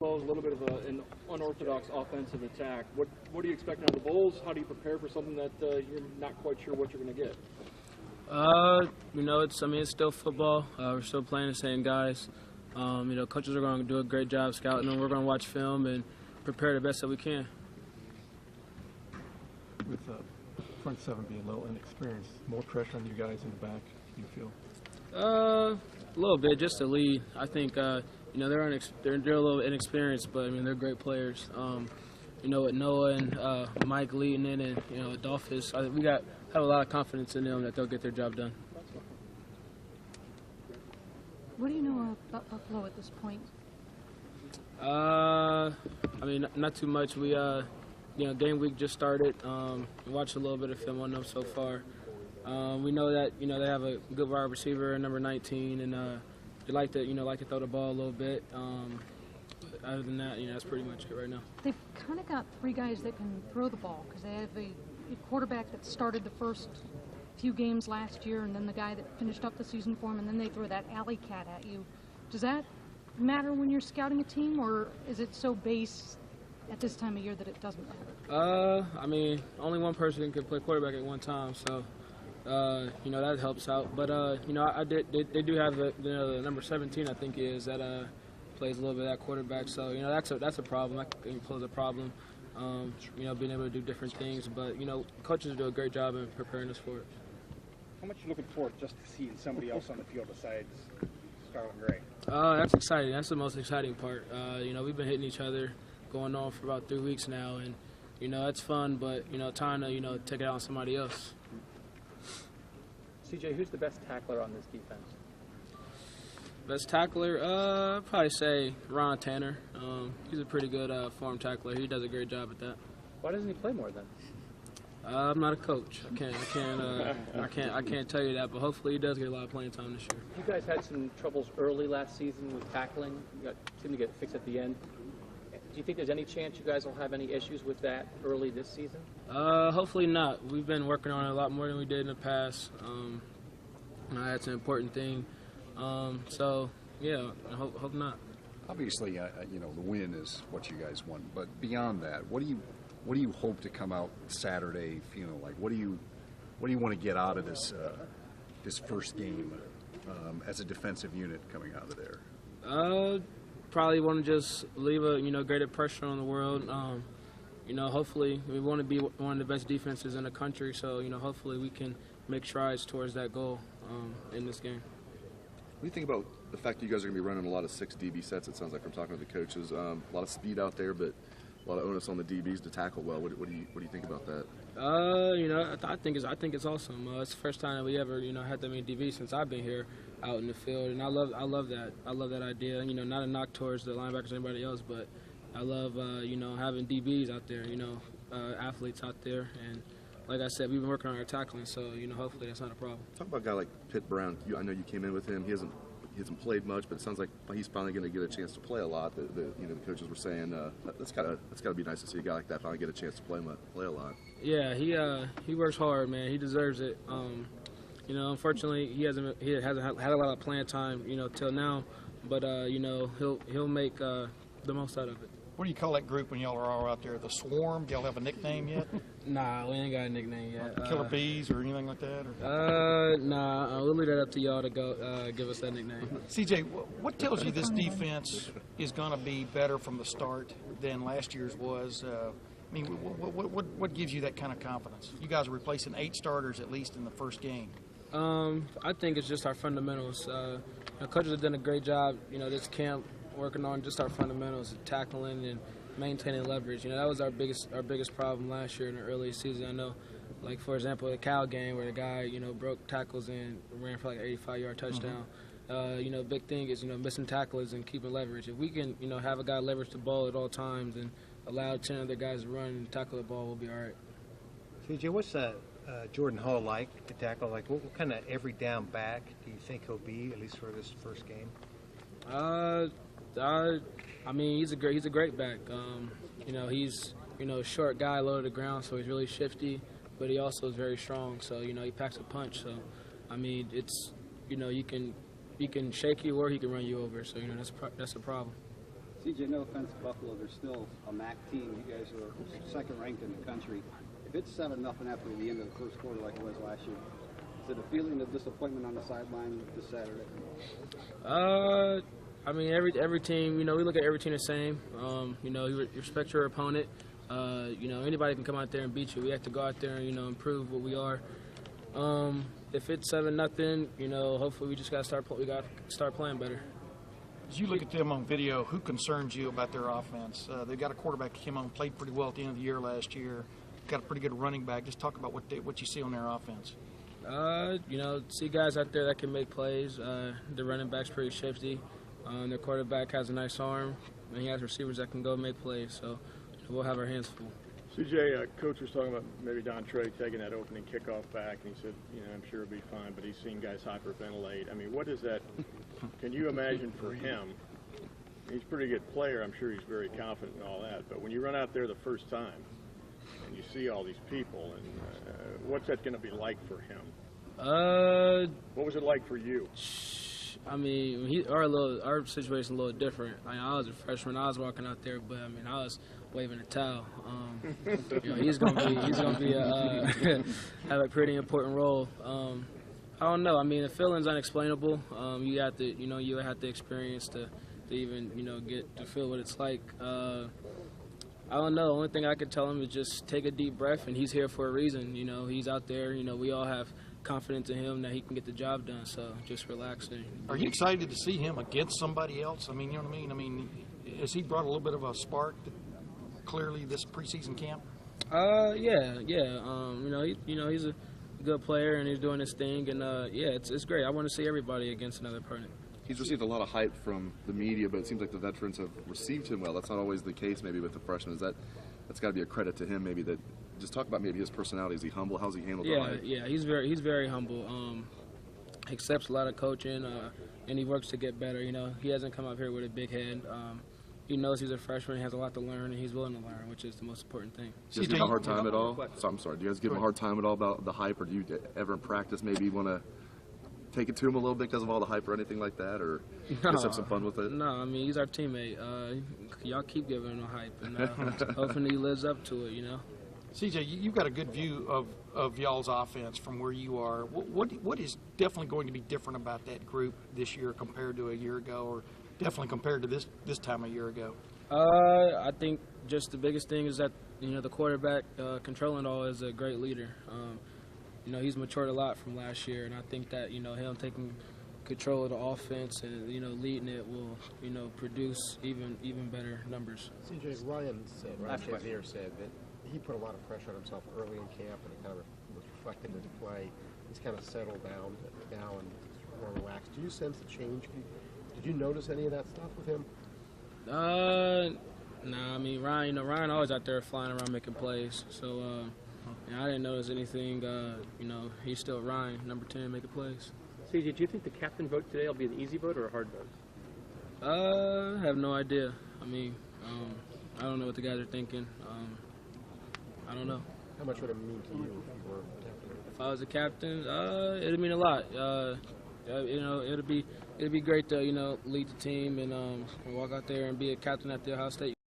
Well, a little bit of an unorthodox offensive attack. What do you expect out of the Bulls? How do you prepare for something that you're not quite sure what you're going to get? It's still football. We're still playing the same guys. Coaches are going to do a great job scouting them. We're going to watch film and prepare the best that we can. With front seven being a little inexperienced, more pressure on you guys in the back, you feel? A little bit, just to lead. I think they're a little inexperienced, but they're great players. With Noah and Mike leading in, and Adolphus, we have a lot of confidence in them that they'll get their job done. What do you know about Buffalo at this point? Not too much. We game week just started. We watched a little bit of film on them so far. We know that they have a good wide receiver, number 19, and they like to throw the ball a little bit. But other than that, that's pretty much it right now. They've kind of got three guys that can throw the ball because they have a quarterback that started the first few games last year, and then the guy that finished up the season for him, and then they throw that alley cat at you. Does that matter when you're scouting a team, or is it so base at this time of year that it doesn't matter? Only one person can play quarterback at one time, so that helps out. But they do have the number 17, I think, is that plays a little bit of that quarterback. So that's a problem. That can pose a problem. Being able to do different things, but coaches do a great job in preparing us for it. How much are you looking forward just to seeing somebody else on the field besides Scarlet Gray? That's exciting. That's the most exciting part. We've been hitting each other going on for about 3 weeks now, and it's fun, but time to take it out on somebody else. CJ, who's the best tackler on this defense? Best tackler, I'd probably say Ron Tanner. He's a pretty good form tackler. He does a great job at that. Why doesn't he play more then? I'm not a coach. I can't tell you that, but hopefully he does get a lot of playing time this year. You guys had some troubles early last season with tackling. You seemed to get fixed at the end. Do you think there's any chance you guys will have any issues with that early this season? Hopefully not. We've been working on it a lot more than we did in the past. That's an important thing. Hope not. Obviously, the win is what you guys want. But beyond that, what do you hope to come out Saturday feeling like? What do you want to get out of this first game as a defensive unit coming out of there? Probably want to just leave a greater pressure on the world. Hopefully we want to be one of the best defenses in the country. So hopefully we can make strides towards that goal in this game. What do you think about the fact that you guys are going to be running a lot of 6 DB sets? It sounds like from talking to the coaches, a lot of speed out there, but a lot of onus on the DBs to tackle well. What do you think about that? I think it's awesome. It's the first time that we ever had that many DBs since I've been here out in the field, and I love that. I love that idea. Not a knock towards the linebackers or anybody else, but I love having DBs out there. Athletes out there, and like I said, we've been working on our tackling, so hopefully that's not a problem. Talk about a guy like Pitt Brown. I know you came in with him. He hasn't played much, but it sounds like he's finally going to get a chance to play a lot. The coaches were saying that's gotta be nice to see a guy like that finally get a chance to play a lot. Yeah, he works hard, man. He deserves it. Unfortunately, he hasn't had a lot of playing time, till now. But he'll make the most out of it. What do you call that group when y'all are all out there? The Swarm? Do y'all have a nickname yet? Nah, we ain't got a nickname yet. Like Killer Bees or anything like that? Nah, we'll leave that up to y'all to go give us that nickname. CJ, what tells you this defense is going to be better from the start than last year's was? What gives you that kind of confidence? You guys are replacing 8 starters at least in the first game. I think it's just our fundamentals. Coaches have done a great job, this camp, working on just our fundamentals, tackling and maintaining leverage. That was our biggest problem last year in the early season. I know, like for example, the Cal game where the guy broke tackles and ran for like an 85-yard touchdown. Big thing is missing tackles and keeping leverage. If we can have a guy leverage the ball at all times and allow 10 other guys to run and tackle the ball, we'll be all right. CJ, what's Jordan Hall like to tackle? Like what kind of every down back do you think he'll be, at least for this first game? He's a great back. He's a short guy, low to the ground, so he's really shifty, but he also is very strong. So he packs a punch. So it's he can shake you or he can run you over. So that's a problem. CJ, no offense to Buffalo, they're still a MAC team. You guys are second ranked in the country. If it's 7-0 after the end of the first quarter like it was last year, is it a feeling of disappointment on the sideline this Saturday? I mean, every team, we look at every team the same. You respect your opponent. Anybody can come out there and beat you. We have to go out there and, improve what we are. If it's 7-0, hopefully we just got to start playing better. As you look at them on video, who concerns you about their offense? They've got a quarterback that came on, played pretty well at the end of the year last year. Got a pretty good running back. Just talk about what you see on their offense. See guys out there that can make plays. The running back's pretty shifty. Their quarterback has a nice arm, and he has receivers that can go make plays. So we'll have our hands full. CJ, Coach was talking about maybe Don Trey taking that opening kickoff back, and he said, I'm sure it'll be fine, but he's seen guys hyperventilate. I mean, what is that? Can you imagine for him? He's a pretty good player. I'm sure he's very confident and all that. But when you run out there the first time and you see all these people, and what's that going to be like for him? What was it like for you? I mean, our situation a little different. I was a freshman. I was walking out there, but I was waving a towel. He's gonna be have a pretty important role. I don't know. I mean, the feeling's unexplainable. You have to experience to even get to feel what it's like. I don't know. The only thing I could tell him is just take a deep breath, and he's here for a reason. He's out there. We all have confidence in him that he can get the job done. So just relax. Are you excited to see him against somebody else? I mean, you know what I mean? I mean, has he brought a little bit of a spark clearly this preseason camp? Yeah. He's a good player and he's doing his thing, and it's great. I want to see everybody against another opponent. He's received a lot of hype from the media, but it seems like the veterans have received him well. That's not always the case, maybe with the freshmen. That's got to be a credit to him, maybe. That just talk about maybe his personality. Is he humble? How's he handled the hype? Yeah, he's very humble. He accepts a lot of coaching, and he works to get better. He hasn't come up here with a big head. He knows he's a freshman, he has a lot to learn, and he's willing to learn, which is the most important thing. Do you guys give him a hard time at all? So, I'm sorry. Do you guys give him a hard time at all about the hype, or do you ever in practice maybe want to take it to him a little bit because of all the hype or anything like that, or just have some fun with it? No, I mean, he's our teammate. Y'all keep giving him hype, and hopefully he lives up to it, CJ, you've got a good view of y'all's offense from where you are. What is definitely going to be different about that group this year compared to a year ago, or definitely compared to this time a year ago? I think just the biggest thing is that the quarterback controlling all is a great leader. He's matured a lot from last year, and I think that him taking control of the offense and leading it will produce even better numbers. CJ, Ryan said that he put a lot of pressure on himself early in camp, and it kind of was reflected in his play. He's kind of settled down now and more relaxed. Do you sense a change? Did you notice any of that stuff with him? Nah, I mean, Ryan always out there flying around making plays. So, I didn't notice anything. He's still Ryan, number 10, making plays. CJ, do you think the captain vote today will be an easy vote or a hard vote? I have no idea. I mean, I don't know what the guys are thinking. I don't know. How much would it mean to you if you were captain? If I was a captain, it'd mean a lot. It'd be great to lead the team and walk out there and be a captain at the Ohio State